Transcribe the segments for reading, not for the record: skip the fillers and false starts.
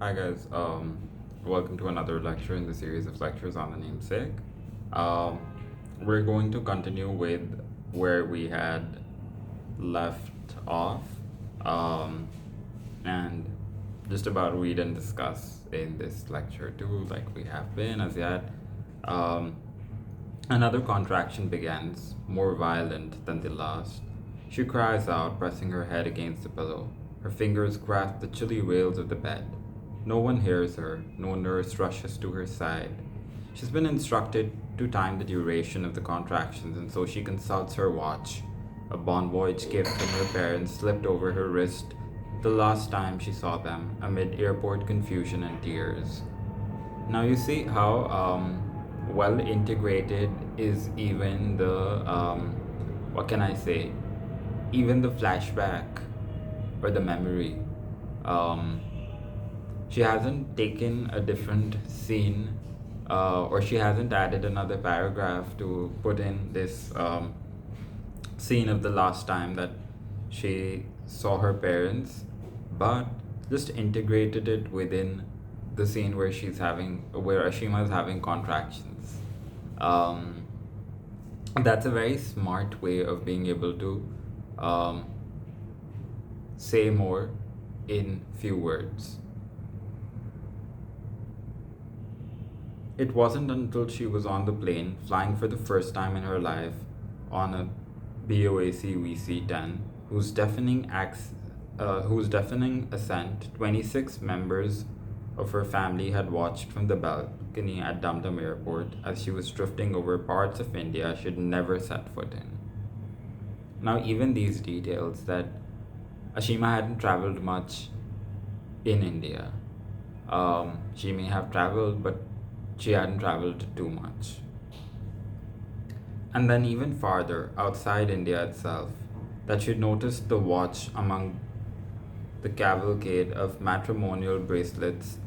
Hi guys, welcome to another lecture in the series of lectures on the namesake. Um, we're going to continue with where we had left off, um, and just about read and discuss in this lecture too, like we have been as yet. Um, Another contraction begins, more violent than the last. She cries out, pressing her head against the pillow. Her fingers grasp the chilly rails of the bed. No one hears her, no nurse rushes to her side. She's been instructed to time the duration of the contractions, and so she consults her watch. A Bon Voyage gift from her parents slipped over her wrist the last time she saw them, amid airport confusion and tears. Now you see how well integrated is even the what can I say? Even the flashback or the memory. Um, she hasn't taken a different scene, or she hasn't added another paragraph to put in this scene of the last time that she saw her parents, but just integrated it within the scene where Ashima is having contractions. Um, that's a very smart way of being able to um, say more in few words. It wasn't until she was on the plane, flying for the first time in her life on a BOAC VC-10, whose deafening ascent 26 members of her family had watched from the balcony at Dum Dum Airport as she was drifting over parts of India she'd never set foot in. Now, even these details that Ashima hadn't traveled much in India. She may have traveled, but she hadn't traveled too much. And then, even farther, outside India itself, that she'd noticed the watch among the cavalcade of matrimonial bracelets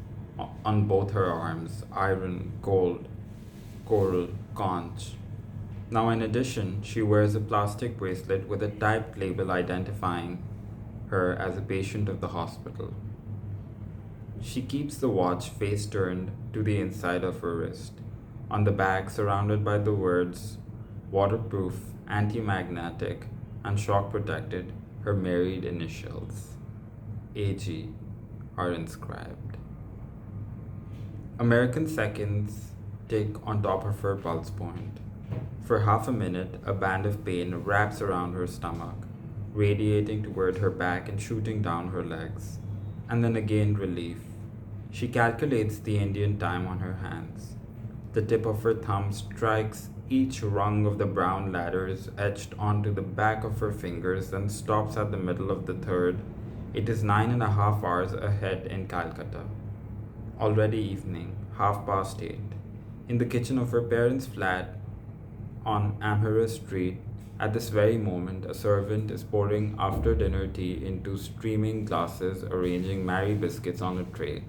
on both her arms, iron, gold, coral, conch. Now, in addition, she wears a plastic bracelet with a typed label identifying her as a patient of the hospital. She keeps the watch face turned to the inside of her wrist. On the back, surrounded by the words waterproof, anti magnetic, and shock protected, her married initials, AG, are inscribed. American seconds tick on top of her pulse point. For half a minute, a band of pain wraps around her stomach, radiating toward her back and shooting down her legs. And then again, relief. She calculates the Indian time on her hands. The tip of her thumb strikes each rung of the brown ladders etched onto the back of her fingers, then stops at the middle of the third. It is 9.5 hours ahead in Calcutta. Already evening, 8:30. In the kitchen of her parents' flat on Amherst Street, at this very moment, a servant is pouring after dinner tea into streaming glasses, arranging Mary biscuits on a tray.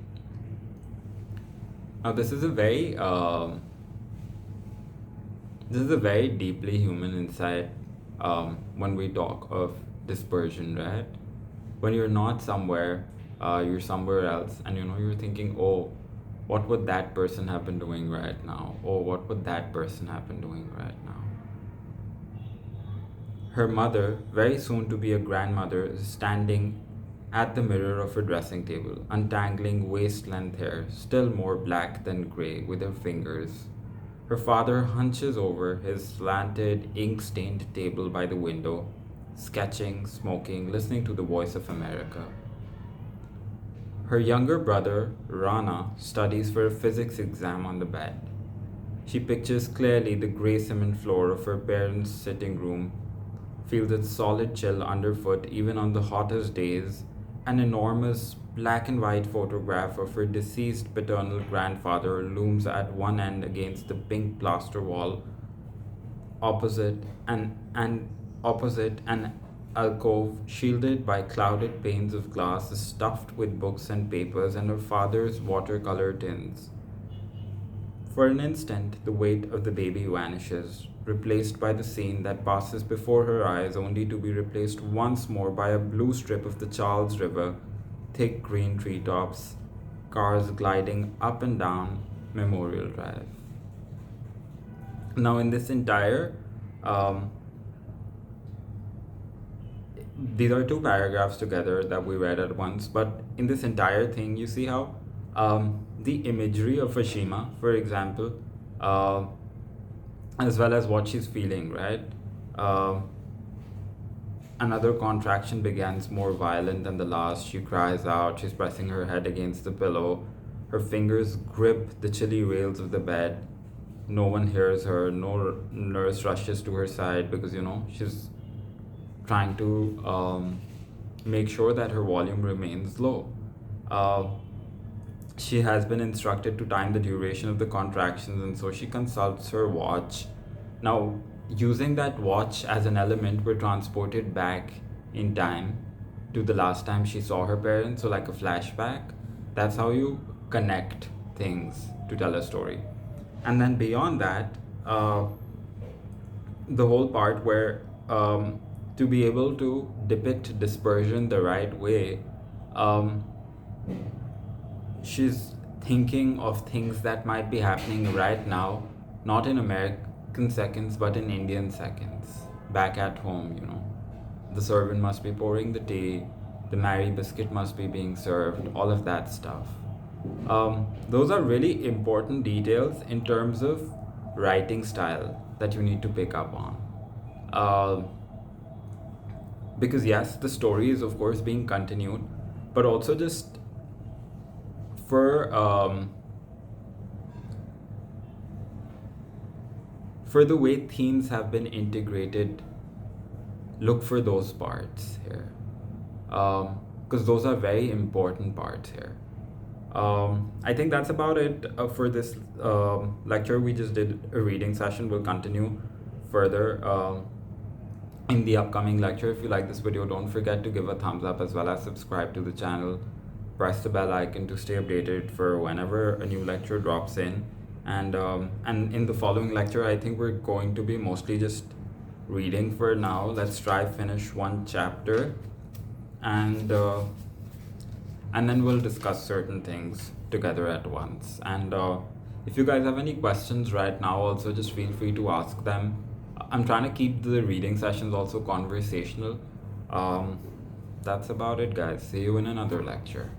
Now, this is a very deeply human insight when we talk of dispersion, right? When you're not somewhere, you're somewhere else, and you're thinking, oh, what would that person have been doing right now? Or what would that person have been doing right now? Her mother, very soon to be a grandmother, is standing at the mirror of her dressing table, untangling waist length hair, still more black than gray, with her fingers. Her father hunches over his slanted, ink stained table by the window, sketching, smoking, listening to the voice of America. Her younger brother, Rana, studies for a physics exam on the bed. She pictures clearly the grey cement floor of her parents' sitting room, feels its solid chill underfoot even on the hottest days. An enormous black and white photograph of her deceased paternal grandfather looms at one end against the pink plaster wall opposite and opposite an alcove shielded by clouded panes of glass stuffed with books and papers and her father's watercolor tins. For an instant, the weight of the baby vanishes, replaced by the scene that passes before her eyes, only to be replaced once more by a blue strip of the Charles River, thick green treetops, cars gliding up and down Memorial Drive. Now, in this entire, um, these are two paragraphs together that we read at once, but in this entire thing, you see how the imagery of Ashima, for example, uh, as well as what she's feeling, right? Another contraction begins, more violent than the last. She cries out. She's pressing her head against the pillow. Her fingers grip the chilly rails of the bed. No one hears her. No nurse rushes to her side because, she's trying to make sure that her volume remains low. Uh, she has been instructed to time the duration of the contractions, and so she consults her watch. Now, using that watch as an element, we're transported back in time to the last time she saw her parents, so like a flashback. That's how you connect things to tell a story. And then beyond that, the whole part where to be able to depict dispersion the right way, um, she's thinking of things that might be happening right now, not in American seconds, but in Indian seconds. Back at home, the servant must be pouring the tea, the Mary biscuit must be being served, all of that stuff. Those are really important details in terms of writing style that you need to pick up on. Because, yes, the story is, of course, being continued, but also just for the way themes have been integrated, look for those parts here, because those are very important parts here. I think that's about it for this lecture. We just did a reading session. We'll continue further in the upcoming lecture. If you like this video, don't forget to give a thumbs up as well as subscribe to the channel. Press the bell icon to stay updated for whenever a new lecture drops in. And in the following lecture, I think we're going to be mostly just reading for now. Let's try finish one chapter, and then we'll discuss certain things together at once. And if you guys have any questions right now, also just feel free to ask them. I'm trying to keep the reading sessions also conversational. That's about it, guys. See you in another lecture.